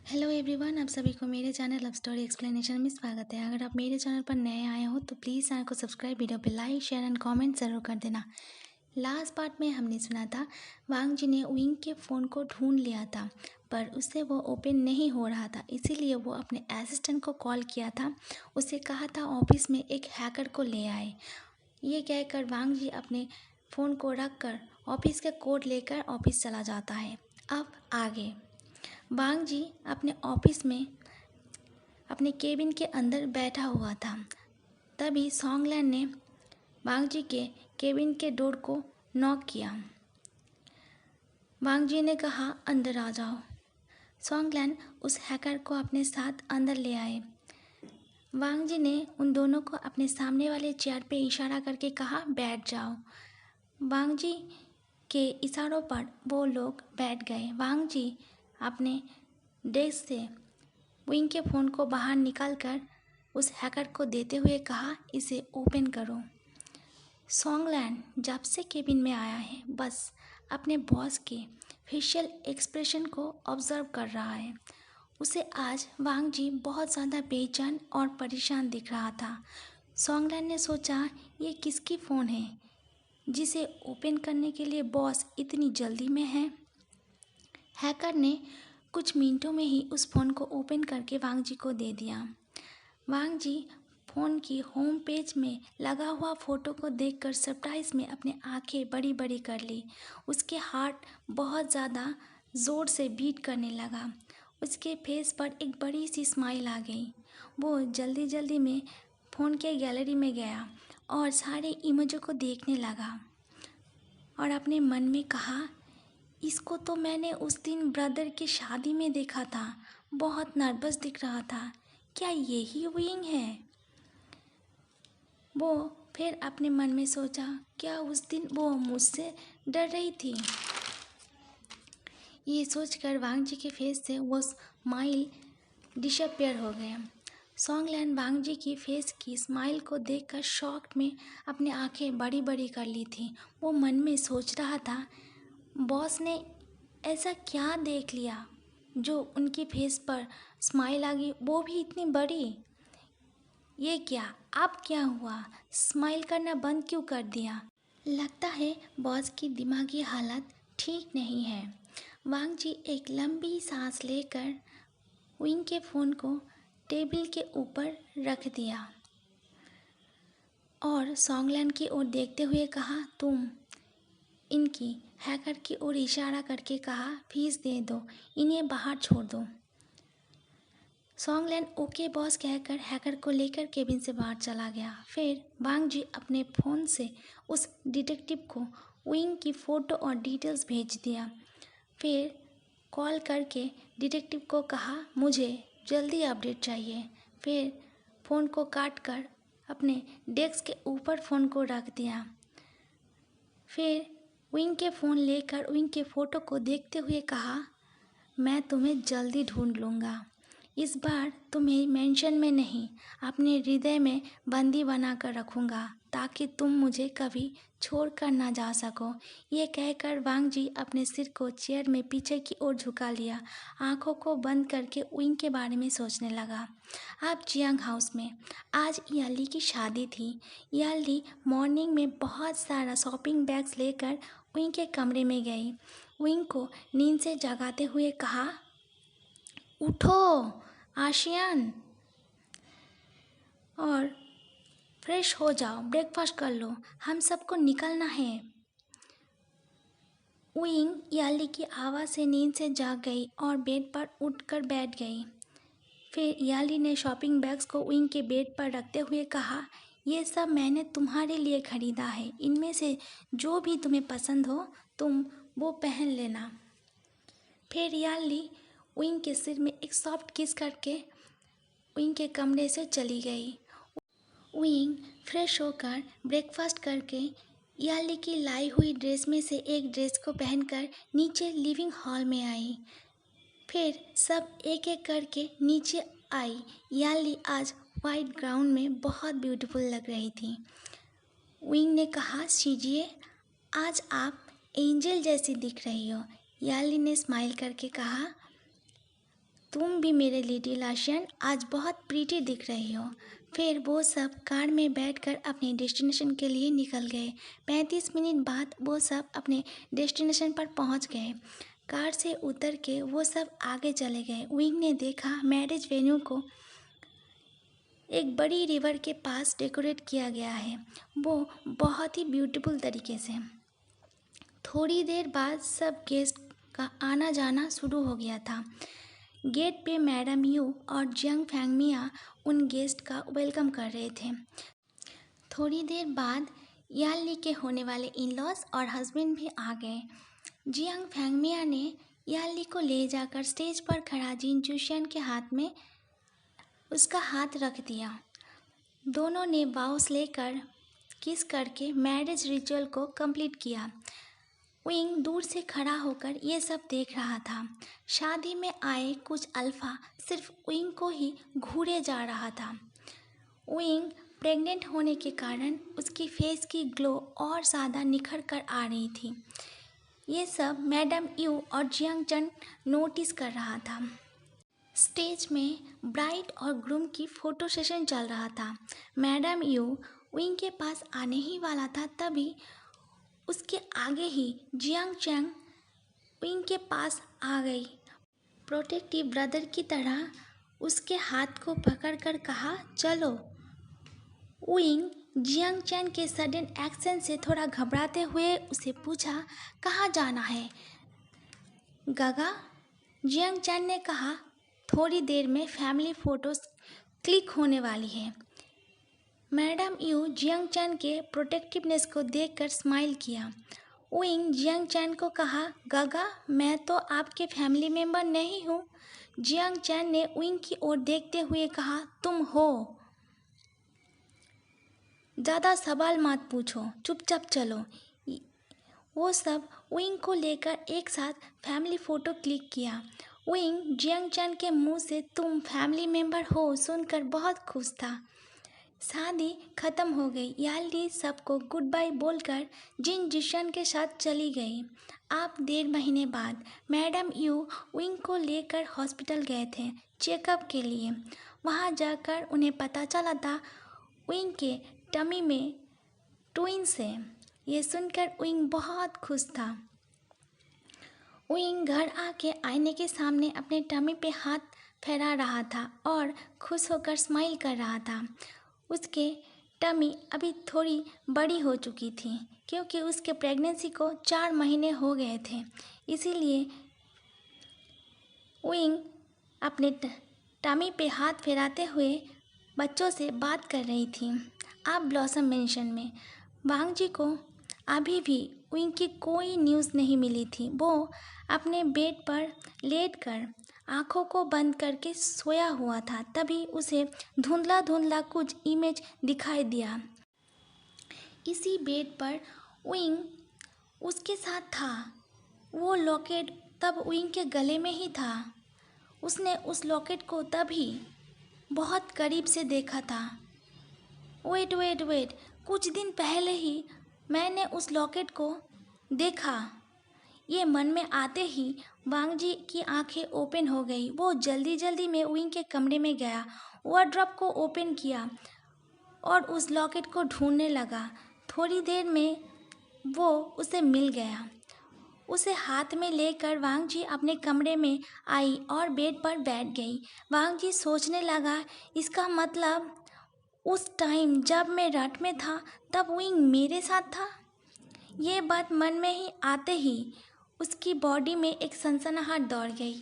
Hello everyone, आप सभी को मेरे चैनल लव स्टोरी एक्सप्लेनेशन में स्वागत है। अगर आप मेरे चैनल पर नए आए हो तो प्लीज़ चैनल को सब्सक्राइब, वीडियो पे लाइक, शेयर एंड कमेंट ज़रूर कर देना। लास्ट पार्ट में हमने सुना था वांग जी ने विंग के फ़ोन को ढूंढ लिया था, पर उससे वो ओपन नहीं हो रहा था। इसीलिए वो अपने असिस्टेंट को कॉल किया था, उसे कहा था ऑफिस में एक हैकर को ले आए। ये कहकर वांग जी अपने फ़ोन को रख कर ऑफिस का कोड लेकर ऑफिस चला जाता है। अब आगे वांग जी अपने ऑफिस में अपने केबिन के अंदर बैठा हुआ था। तभी सॉन्गलैन ने वांग जी के केबिन के डोर को नॉक किया। वांग जी ने कहा, अंदर आ जाओ। सॉन्गलैन उस हैकर को अपने साथ अंदर ले आए। वांग जी ने उन दोनों को अपने सामने वाले चेयर पे इशारा करके कहा, बैठ जाओ। वांग जी के इशारों पर वो लोग बैठ गए। वांग जी अपने डेस्क से विंग के फ़ोन को बाहर निकालकर उस हैकर को देते हुए कहा, इसे ओपन करो। सॉन्गलैन जब से केबिन में आया है बस अपने बॉस के फेशियल एक्सप्रेशन को ऑब्जर्व कर रहा है। उसे आज वांग जी बहुत ज़्यादा बेचैन और परेशान दिख रहा था। सॉन्गलैन ने सोचा, ये किसकी फ़ोन है जिसे ओपन करने के लिए बॉस इतनी जल्दी में है। हैकर ने कुछ मिनटों में ही उस फ़ोन को ओपन करके वांग जी को दे दिया। वांग जी फ़ोन की होम पेज में लगा हुआ फ़ोटो को देखकर सरप्राइज़ में अपनी आंखें बड़ी बड़ी कर ली। उसके हार्ट बहुत ज़्यादा ज़ोर से बीट करने लगा। उसके फेस पर एक बड़ी सी स्माइल आ गई। वो जल्दी जल्दी में फ़ोन के गैलरी में गया और सारे इमेजों को देखने लगा और अपने मन में कहा, इसको तो मैंने उस दिन ब्रदर की शादी में देखा था। बहुत नर्वस दिख रहा था। क्या यही विंग है? वो फिर अपने मन में सोचा, क्या उस दिन वो मुझसे डर रही थी? ये सोचकर वांग जी के फेस से वो स्माइल डिसअपियर हो गया। सॉन्गलैन वांग जी की फेस की स्माइल को देखकर शॉक में अपनी आंखें बड़ी बड़ी कर ली थी। वो मन में सोच रहा था, बॉस ने ऐसा क्या देख लिया जो उनकी फेस पर स्माइल आ गई, वो भी इतनी बड़ी। ये क्या, अब क्या हुआ? स्माइल करना बंद क्यों कर दिया? लगता है बॉस की दिमागी हालत ठीक नहीं है। वांग जी एक लंबी सांस लेकर विंग के फ़ोन को टेबल के ऊपर रख दिया और सॉन्गलैन की ओर देखते हुए कहा, तुम इनकी हैकर की ओर इशारा करके कहा, फीस दे दो, इन्हें बाहर छोड़ दो। सॉन्गलैन ओके बॉस कहकर हैकर को लेकर केबिन से बाहर चला गया। फिर वांग जी अपने फ़ोन से उस डिटेक्टिव को विंग की फ़ोटो और डिटेल्स भेज दिया। फिर कॉल करके डिटेक्टिव को कहा, मुझे जल्दी अपडेट चाहिए। फिर फ़ोन को काट कर अपने डेस्क के ऊपर फ़ोन को रख दिया। फिर विंग के फ़ोन लेकर विंग के फ़ोटो को देखते हुए कहा, मैं तुम्हें जल्दी ढूंढ लूँगा। इस बार तुम्हें मेंशन में नहीं, अपने हृदय में बंदी बना कर रखूँगा ताकि तुम मुझे कभी छोड़ कर ना जा सको। ये कहकर वांग जी अपने सिर को चेयर में पीछे की ओर झुका लिया। आंखों को बंद करके विंग के बारे में सोचने लगा। अब जियांग हाउस में आज याली की शादी थी। याली मॉर्निंग में बहुत सारा शॉपिंग बैग्स लेकर विंग के कमरे में गई। विंग को नींद से जगाते हुए कहा, उठो आशियान और फ्रेश हो जाओ, ब्रेकफास्ट कर लो, हम सबको निकलना है। विंग याली की आवाज़ से नींद से जाग गई और बेड पर उठकर बैठ गई। फिर याली ने शॉपिंग बैग्स को विंग के बेड पर रखते हुए कहा, ये सब मैंने तुम्हारे लिए खरीदा है, इनमें से जो भी तुम्हें पसंद हो तुम वो पहन लेना। फिर याली विंग के सिर में एक सॉफ्ट किस करके विंग के कमरे से चली गई। विंग फ्रेश होकर ब्रेकफास्ट करके याली की लाई हुई ड्रेस में से एक ड्रेस को पहनकर नीचे लिविंग हॉल में आई। फिर सब एक एक करके नीचे आई। याली आज वाइट ग्राउंड में बहुत ब्यूटीफुल लग रही थी। विंग ने कहा, सीजिए, आज आप एंजल जैसी दिख रही हो। याली ने स्माइल करके कहा, तुम भी मेरे लिटिल आशियन आज बहुत प्रीटी दिख रही हो। फिर वो सब कार में बैठकर अपने डेस्टिनेशन के लिए निकल गए। 35 मिनट बाद वो सब अपने डेस्टिनेशन पर पहुंच गए। कार से उतर के वो सब आगे चले गए। विंग ने देखा मैरिज वेन्यू को एक बड़ी रिवर के पास डेकोरेट किया गया है, वो बहुत ही ब्यूटीफुल तरीके से। थोड़ी देर बाद सब गेस्ट का आना जाना शुरू हो गया था। गेट पे मैडम यू और जियांग फैंगमिया उन गेस्ट का वेलकम कर रहे थे। थोड़ी देर बाद याली के होने वाले इन-लॉज और हस्बैंड भी आ गए। जियांग फैंगमिया ने याली को ले जाकर स्टेज पर खड़ा जिन जुशियन के हाथ में उसका हाथ रख दिया। दोनों ने वाउस लेकर किस करके मैरिज रिचुअल को कंप्लीट किया। विंग दूर से खड़ा होकर ये सब देख रहा था। शादी में आए कुछ अल्फा सिर्फ विंग को ही घूरे जा रहा था। विंग प्रेग्नेंट होने के कारण उसकी फेस की ग्लो और ज़्यादा निखर कर आ रही थी। ये सब मैडम यू और जियांग चन नोटिस कर रहा था। स्टेज में ब्राइड और ग्रूम की फ़ोटो सेशन चल रहा था। मैडम यू विंग के पास आने ही वाला था, तभी उसके आगे ही जियांग चैंग विंग के पास आ गई। प्रोटेक्टिव ब्रदर की तरह उसके हाथ को पकड़कर कहा, चलो। विंग जियांग चैन के सडन एक्शन से थोड़ा घबराते हुए उसे पूछा, कहाँ जाना है गागा? जियांग चैन ने कहा, थोड़ी देर में फैमिली फ़ोटोज़ क्लिक होने वाली है। मैडम यू जियांग चैन के प्रोटेक्टिवनेस को देखकर स्माइल किया। विंग जियांग चैन को कहा, गागा मैं तो आपके फैमिली मेम्बर नहीं हूँ। जियांग चैन ने विंग की ओर देखते हुए कहा, तुम हो। ज़्यादा सवाल मत पूछो, चुपचाप चलो। वो सब विंग को लेकर एक साथ फैमिली फ़ोटो क्लिक किया। विंग जियांग चैन के मुंह से तुम फैमिली मेम्बर हो सुनकर बहुत खुश था। शादी ख़त्म हो गई। याली सबको गुड बाय बोलकर जिन जिशन के साथ चली गई। आप 1.5 महीने बाद मैडम यू विंग को लेकर हॉस्पिटल गए थे चेकअप के लिए। वहां जाकर उन्हें पता चला था विंग के टमी में ट्विंस है। ये सुनकर विंग बहुत खुश था। विंग घर आके आईने के सामने अपने टमी पे हाथ फैला रहा था और खुश होकर स्माइल कर रहा था। उसके टमी अभी थोड़ी बड़ी हो चुकी थी क्योंकि उसके प्रेगनेंसी को 4 महीने हो गए थे। इसीलिए विंग अपने टमी पे हाथ फेराते हुए बच्चों से बात कर रही थी। आप ब्लॉसम मेंशन में वांग जी को अभी भी विंग की कोई न्यूज़ नहीं मिली थी। वो अपने बेड पर लेटकर आँखों को बंद करके सोया हुआ था। तभी उसे धुंधला धुंधला कुछ इमेज दिखाई दिया। इसी बेड पर विंग उसके साथ था। वो लॉकेट तब विंग के गले में ही था। उसने उस लॉकेट को तभी बहुत करीब से देखा था। वेट, कुछ दिन पहले ही मैंने उस लॉकेट को देखा। ये मन में आते ही वांग जी की आंखें ओपन हो गई। वो जल्दी में विंग के कमरे में गया, वार्डरोब को ओपन किया और उस लॉकेट को ढूंढने लगा। थोड़ी देर में वो उसे मिल गया। उसे हाथ में लेकर वांग जी अपने कमरे में आई और बेड पर बैठ गई। वांग जी सोचने लगा, इसका मतलब उस टाइम जब मैं रट में था तब विंग मेरे साथ था। ये बात मन में ही आते ही उसकी बॉडी में एक सनसनाहट दौड़ गई।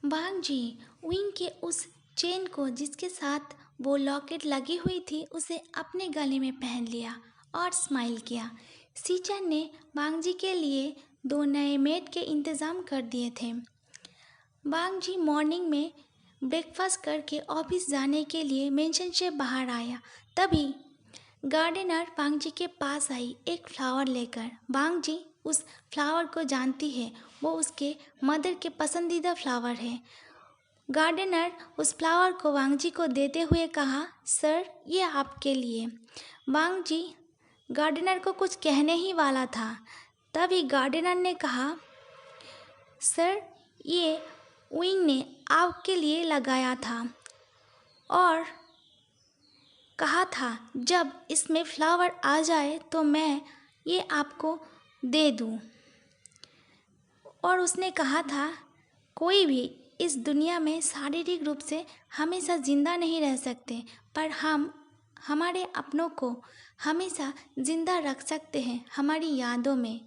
वांग जी विंग के उस चेन को जिसके साथ वो लॉकेट लगी हुई थी उसे अपने गले में पहन लिया और स्माइल किया। सीचन ने वांग जी के लिए 2 नए मेड के इंतज़ाम कर दिए थे। वांग जी मॉर्निंग में ब्रेकफास्ट करके ऑफिस जाने के लिए मेंशन से बाहर आया। तभी गार्डनर वांग जी के पास आई एक फ्लावर लेकर। वांग जी उस फ्लावर को जानती है, वो उसके मदर के पसंदीदा फ्लावर है। गार्डनर उस फ्लावर को वांग जी को देते हुए कहा, सर ये आपके लिए। वांग जी गार्डनर को कुछ कहने ही वाला था, तभी गार्डनर ने कहा, सर ये विंग ने आपके लिए लगाया था और कहा था जब इसमें फ्लावर आ जाए तो मैं ये आपको दे दूँ। और उसने कहा था कोई भी इस दुनिया में शारीरिक रूप से हमेशा ज़िंदा नहीं रह सकते, पर हम हमारे अपनों को हमेशा ज़िंदा रख सकते हैं हमारी यादों में।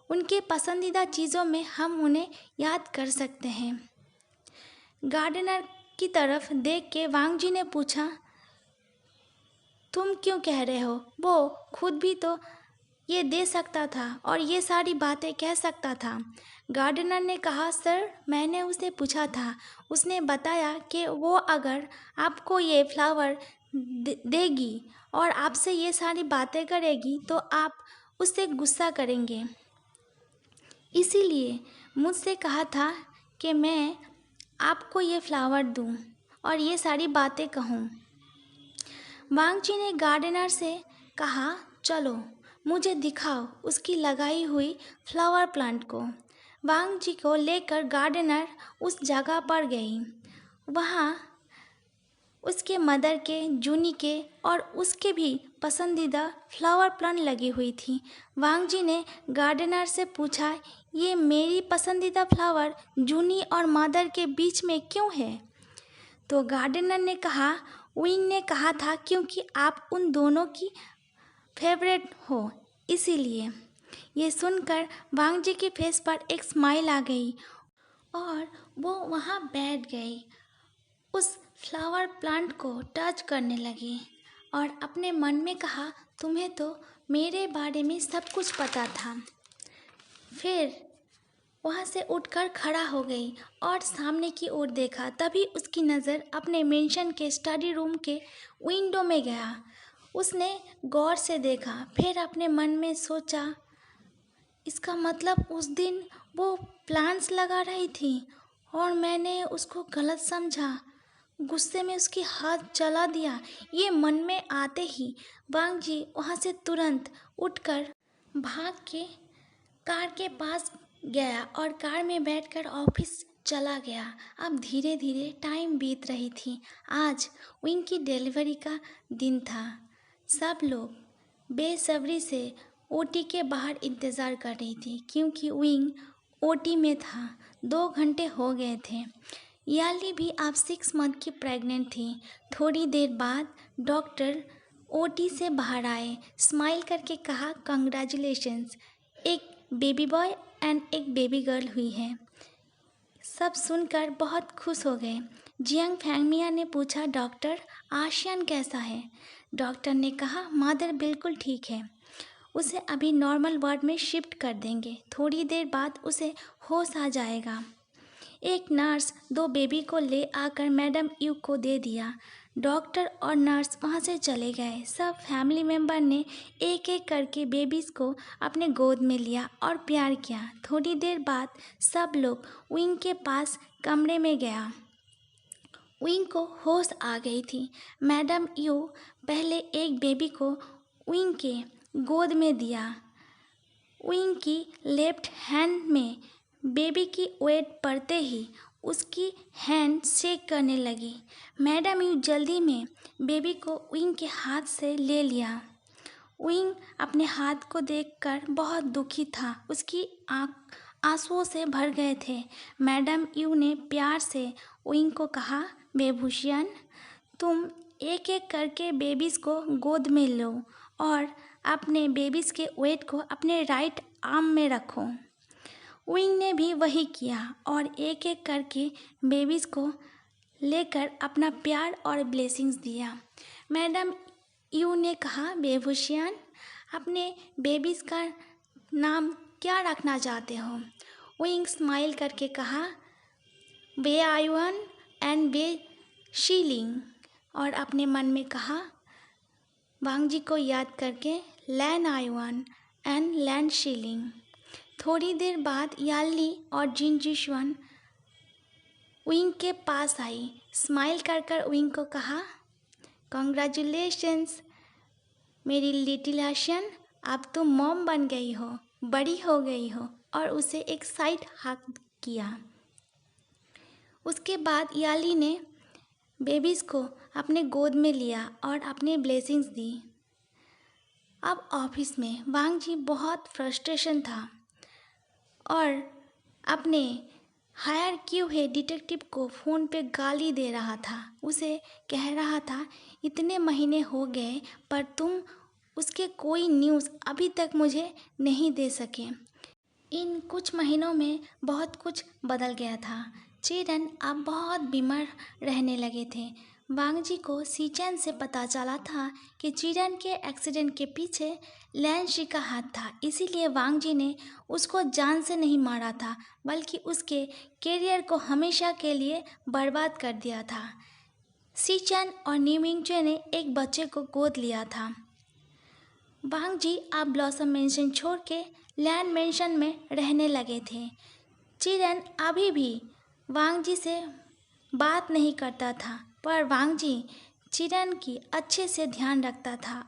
उनके पसंदीदा चीज़ों में हम उन्हें याद कर सकते हैं। गार्डनर की तरफ देख के वांग जी ने पूछा, तुम क्यों कह रहे हो? वो खुद भी तो ये दे सकता था और ये सारी बातें कह सकता था। गार्डनर ने कहा, सर मैंने उसे पूछा था, उसने बताया कि वो अगर आपको ये फ्लावर देगी और आपसे ये सारी बातें करेगी तो आप उससे गुस्सा करेंगे, इसीलिए मुझसे कहा था कि मैं आपको ये फ्लावर दूं और ये सारी बातें कहूं। वांग जी ने गार्डनर से कहा, चलो मुझे दिखाओ उसकी लगाई हुई फ्लावर प्लांट को। वांग जी को लेकर गार्डनर उस जगह पर गई। वहाँ उसके मदर के, जूनी के और उसके भी पसंदीदा फ्लावर प्लांट लगी हुई थी। वांग जी ने गार्डनर से पूछा, ये मेरी पसंदीदा फ्लावर जूनी और मदर के बीच में क्यों है? तो गार्डनर ने कहा, विंग ने कहा था क्योंकि आप उन दोनों की फेवरेट हो, इसीलिए। ये सुनकर वांग जी के फेस पर एक स्माइल आ गई और वो वहाँ बैठ गई, उस फ्लावर प्लांट को टच करने लगी और अपने मन में कहा, तुम्हें तो मेरे बारे में सब कुछ पता था। फिर वहाँ से उठकर खड़ा हो गई और सामने की ओर देखा। तभी उसकी नज़र अपने मेंशन के स्टडी रूम के विंडो में गया। उसने गौर से देखा, फिर अपने मन में सोचा, इसका मतलब उस दिन वो प्लांट्स लगा रही थी और मैंने उसको गलत समझा, गुस्से में उसकी हाथ जला दिया। ये मन में आते ही वांग जी वहाँ से तुरंत उठकर भाग के कार के पास गया और कार में बैठकर ऑफिस चला गया। अब धीरे धीरे टाइम बीत रही थी। आज विंग की डिलीवरी का दिन था। सब लोग बेसब्री से ओटी के बाहर इंतज़ार कर रही थी क्योंकि विंग ओटी में था। 2 घंटे हो गए थे। याली भी अब 6 मंथ की प्रेग्नेंट थी। थोड़ी देर बाद डॉक्टर ओटी से बाहर आए, स्माइल करके कहा, कंग्रेचुलेशंस, एक बेबी बॉय एंड एक बेबी गर्ल हुई है। सब सुनकर बहुत खुश हो गए। जियांग फैंगमिया ने पूछा, डॉक्टर आशियान कैसा है? डॉक्टर ने कहा, मदर बिल्कुल ठीक है, उसे अभी नॉर्मल वार्ड में शिफ्ट कर देंगे, थोड़ी देर बाद उसे होश आ जाएगा। एक नर्स 2 बेबी को ले आकर मैडम यू को दे दिया। डॉक्टर और नर्स वहाँ से चले गए। सब फैमिली मेम्बर ने एक एक करके बेबीज़ को अपने गोद में लिया और प्यार किया। थोड़ी देर बाद सब लोग विंग के पास कमरे में गया। विंग को होश आ गई थी। मैडम यू पहले एक बेबी को विंग के गोद में दिया। विंग की लेफ्ट हैंड में बेबी की वेट पड़ते ही उसकी हैंड शेक करने लगी। मैडम यू जल्दी में बेबी को विंग के हाथ से ले लिया। विंग अपने हाथ को देखकर बहुत दुखी था। उसकी आँख आंसुओं से भर गए थे। मैडम यू ने प्यार से विंग को कहा, बेबूशियन, तुम एक एक करके बेबीज़ को गोद में लो और अपने बेबीज़ के वेट को अपने राइट आर्म में रखो। विंग ने भी वही किया और एक एक करके बेबीज़ को लेकर अपना प्यार और ब्लेसिंग्स दिया। मैडम यू ने कहा, बेबूशियन, अपने बेबीज़ का नाम क्या रखना चाहते हो? विंग स्माइल करके कहा, वे आयुअन एंड वे शीलिंग, और अपने मन में कहा, वांग जी को याद करके, लैन आयुअन एंड लैन शीलिंग। थोड़ी देर बाद याली और जिन जिशवन विंग के पास आई। स्माइल कर कर विंग को कहा, कॉन्ग्रेचुलेशंस मेरी लिटिल आशियन, अब तुम मॉम बन गई हो, बड़ी हो गई हो, और उसे एक साइड हग किया। उसके बाद याली ने बेबीज़ को अपने गोद में लिया और अपनी ब्लेसिंग्स दी। अब ऑफिस में वांग जी बहुत फ्रस्ट्रेशन था और अपने हायर किए हुए डिटेक्टिव को फ़ोन पे गाली दे रहा था। उसे कह रहा था, इतने महीने हो गए पर तुम उसके कोई न्यूज़ अभी तक मुझे नहीं दे सके। इन कुछ महीनों में बहुत कुछ बदल गया था। चिरन अब बहुत बीमार रहने लगे थे। वांग जी को सीचैन से पता चला था कि चिरन के एक्सीडेंट के पीछे लैंशी का हाथ था। इसीलिए वांग जी ने उसको जान से नहीं मारा था, बल्कि उसके कैरियर को हमेशा के लिए बर्बाद कर दिया था। सीचैन और न्यूमिंगचे ने एक बच्चे को गोद लिया था। वांग जी अब ब्लॉसम मेंशन छोड़ के लैंड मेंशन में रहने लगे थे। चिरन अभी भी वांग जी से बात नहीं करता था, पर वांग जी चिरन की अच्छे से ध्यान रखता था।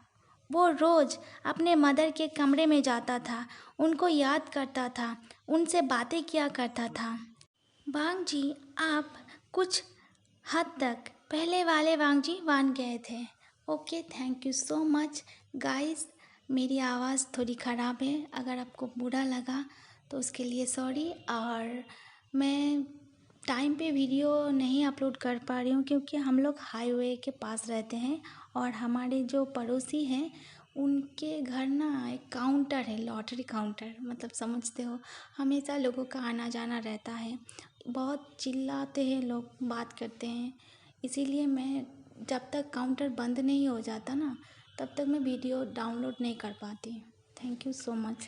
वो रोज़ अपने मदर के कमरे में जाता था, उनको याद करता था, उनसे बातें किया करता था। वांग जी आप कुछ हद तक पहले वाले वांग जी बन गए थे। Okay, thank you so much guys. मेरी आवाज़ थोड़ी ख़राब है, अगर आपको बुरा लगा तो उसके लिए सॉरी। और मैं टाइम पे वीडियो नहीं अपलोड कर पा रही हूँ क्योंकि हम लोग हाईवे के पास रहते हैं और हमारे जो पड़ोसी हैं उनके घर ना एक काउंटर है, लॉटरी काउंटर, मतलब समझते हो, हमेशा लोगों का आना जाना रहता है। बहुत चिल्लाते हैं लोग, बात करते हैं, इसीलिए मैं जब तक काउंटर बंद नहीं हो जाता ना तब तक मैं वीडियो डाउनलोड नहीं कर पाती। Thank you so much.